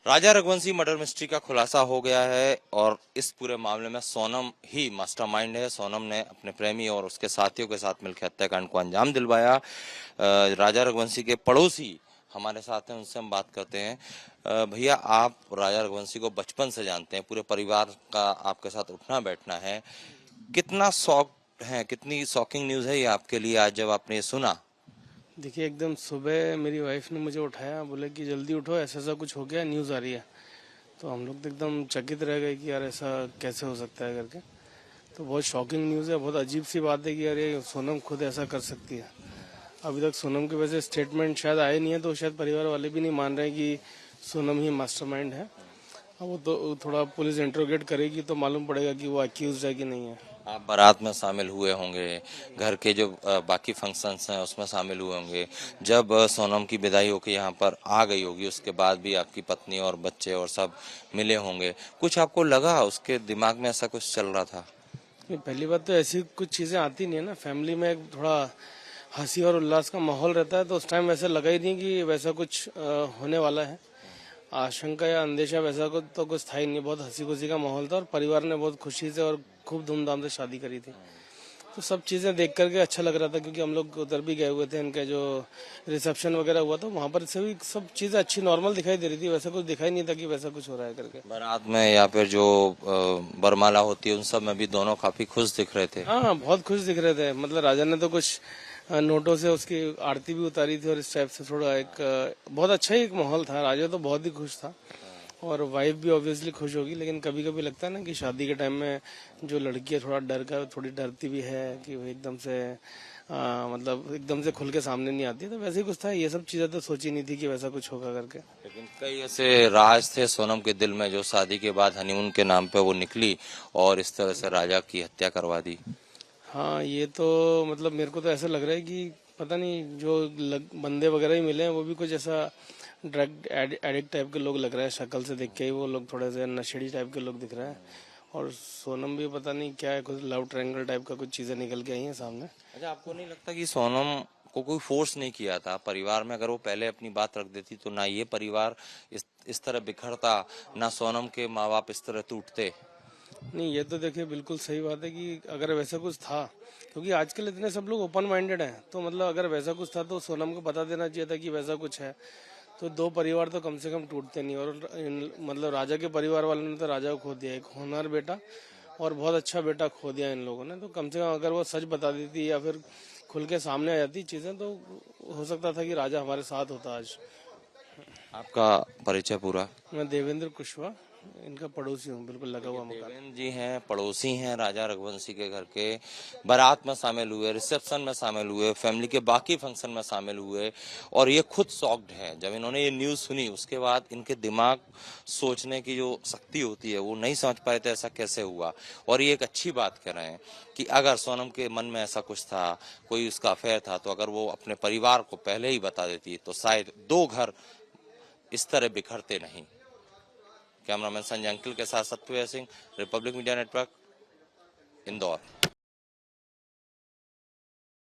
राजा Raghuvanshi murder mystery का खुलासा हो गया है और इस पूरे मामले में सोनम ही मास्टरमाइंड है। सोनम ने अपने प्रेमी और उसके साथियों के साथ मिलकर हत्याकांड को अंजाम दिलवाया। राजा रघुवंशी के पड़ोसी हमारे साथ हैं, उनसे हम बात करते हैं। भैया, आप राजा रघुवंशी को बचपन से जानते हैं, पूरे परिवार का आपके साथ उठना बैठना है। कितना शौक है, कितनी शॉकिंग न्यूज है ये आपके लिए आज जब आपने ये सुना? देखिए, एकदम सुबह मेरी वाइफ ने मुझे उठाया, बोले कि जल्दी उठो, ऐसा ऐसा कुछ हो गया, न्यूज़ आ रही है। तो हम लोग तो एकदम चकित रह गए कि यार ऐसा कैसे हो सकता है करके। तो बहुत शॉकिंग न्यूज़ है, बहुत अजीब सी बात है कि यार ये सोनम खुद ऐसा कर सकती है। अभी तक सोनम के वजह से स्टेटमेंट शायद आए नहीं है, तो शायद परिवार वाले भी नहीं मान रहे हैं कि सोनम ही मास्टरमाइंड है। अब वो तो थोड़ा पुलिस इंट्रोगेट करेगी तो मालूम पड़ेगा कि वो अक्यूज है कि नहीं है। आप बारात में शामिल हुए होंगे, घर के जो बाकी फंक्शंस हैं उसमें शामिल हुए होंगे। जब सोनम की विदाई होकर यहाँ पर आ गई होगी, उसके बाद भी आपकी पत्नी और बच्चे और सब मिले होंगे। कुछ आपको लगा उसके दिमाग में ऐसा कुछ चल रहा था? पहली बात तो ऐसी कुछ चीज़ें आती नहीं है ना, फैमिली में एक थोड़ा हंसी और उल्लास का माहौल रहता है, तो उस टाइम वैसा लगा ही नहीं कि वैसा कुछ होने वाला है। आशंका या अंदेशा वैसा कुछ तो कुछ था ही नहीं, बहुत हंसी खुशी का माहौल था और परिवार ने बहुत खुशी से और खूब धूमधाम से शादी करी थी। तो सब चीज़ें देख करके अच्छा लग रहा था, क्योंकि हम लोग उधर भी गए हुए थे, इनका जो रिसेप्शन वगैरह हुआ था वहाँ पर से भी सब चीज़ें अच्छी नॉर्मल दिखाई दे रही थी। वैसा कुछ दिखाई नहीं था कि वैसा कुछ हो रहा है करके। बारात में या फिर जो बरमाला होती है उन सब में भी दोनों काफी खुश दिख रहे थे। हाँ हाँ, बहुत खुश दिख रहे थे। मतलब राजा ने तो कुछ नोटों से उसकी आरती भी उतारी थी और इस टाइप से थोड़ा एक बहुत अच्छा ही एक माहौल था। राजा तो बहुत ही खुश था और वाइफ भी ऑब्वियसली खुश होगी, लेकिन कभी कभी लगता है ना कि शादी के टाइम में जो लड़की है थोड़ा डर का थोड़ी डरती भी है कि वो एकदम से मतलब एकदम से खुल के सामने नहीं आती। तो वैसे ही कुछ था, ये सब चीज़ें तो सोची नहीं थी कि वैसा कुछ होगा करके। लेकिन कई ऐसे राज थे सोनम के दिल में जो शादी के बाद हनीमून के नाम पे वो निकली और इस तरह से राजा की हत्या करवा दी। हाँ, ये तो मतलब मेरे को तो ऐसा लग रहा है कि पता नहीं जो बंदे वगैरह ही मिले हैं वो भी कुछ ऐसा ड्रग एडिक्ट टाइप के लोग लग रहे हैं। शक्ल से देख के ही वो लोग थोड़े से नशेड़ी टाइप के लोग दिख रहे हैं। और सोनम भी पता नहीं क्या है, कुछ लव ट्रायंगल टाइप का कुछ चीजें निकल के आई हैं सामने। अच्छा, आपको नहीं लगता कि सोनम को कोई फोर्स नहीं किया था? परिवार में अगर वो पहले अपनी बात रख देती तो ना ये परिवार इस तरह बिखरता, ना सोनम के माँ बाप इस तरह टूटते। नहीं, ये तो देखिए बिल्कुल सही बात है कि अगर वैसा कुछ था, क्योंकि आजकल इतने सब लोग ओपन माइंडेड हैं, तो मतलब अगर वैसा कुछ था तो सोनम को बता देना चाहिए था कि वैसा कुछ है। तो दो परिवार तो कम से कम टूटते नहीं। और मतलब राजा के परिवार वालों ने तो राजा को खो दिया, एक होनहार बेटा और बहुत अच्छा बेटा खो दिया इन लोगों ने। तो कम से कम अगर वो सच बता देती या फिर खुल के सामने आ जाती चीजें, तो हो सकता था कि राजा हमारे साथ होता आज। आपका परिचय पूरा? मैं देवेंद्र कुशवाहा, इनका पड़ोसी हूँ, बिल्कुल लगा देखिए, हुआ मकान। देवेंद्र जी हैं, पड़ोसी हैं राजा रघुवंशी के घर के। बारात में शामिल हुए, रिसेप्शन में शामिल हुए, फैमिली के बाकी फंक्शन में शामिल हुए और ये खुद शॉक्ड हैं। जब इन्होंने ये न्यूज़ सुनी उसके बाद इनके दिमाग सोचने की जो शक्ति होती है वो नहीं समझ पाए थे ऐसा कैसे हुआ। और ये एक अच्छी बात कह रहे हैं कि अगर सोनम के मन में ऐसा कुछ था, कोई उसका अफेयर था, तो अगर वो अपने परिवार को पहले ही बता देती तो शायद दो घर इस तरह बिखरते नहीं। कैमरामैन संजय अंकिल के साथ Satyaveer Singh, republic media network, Indore.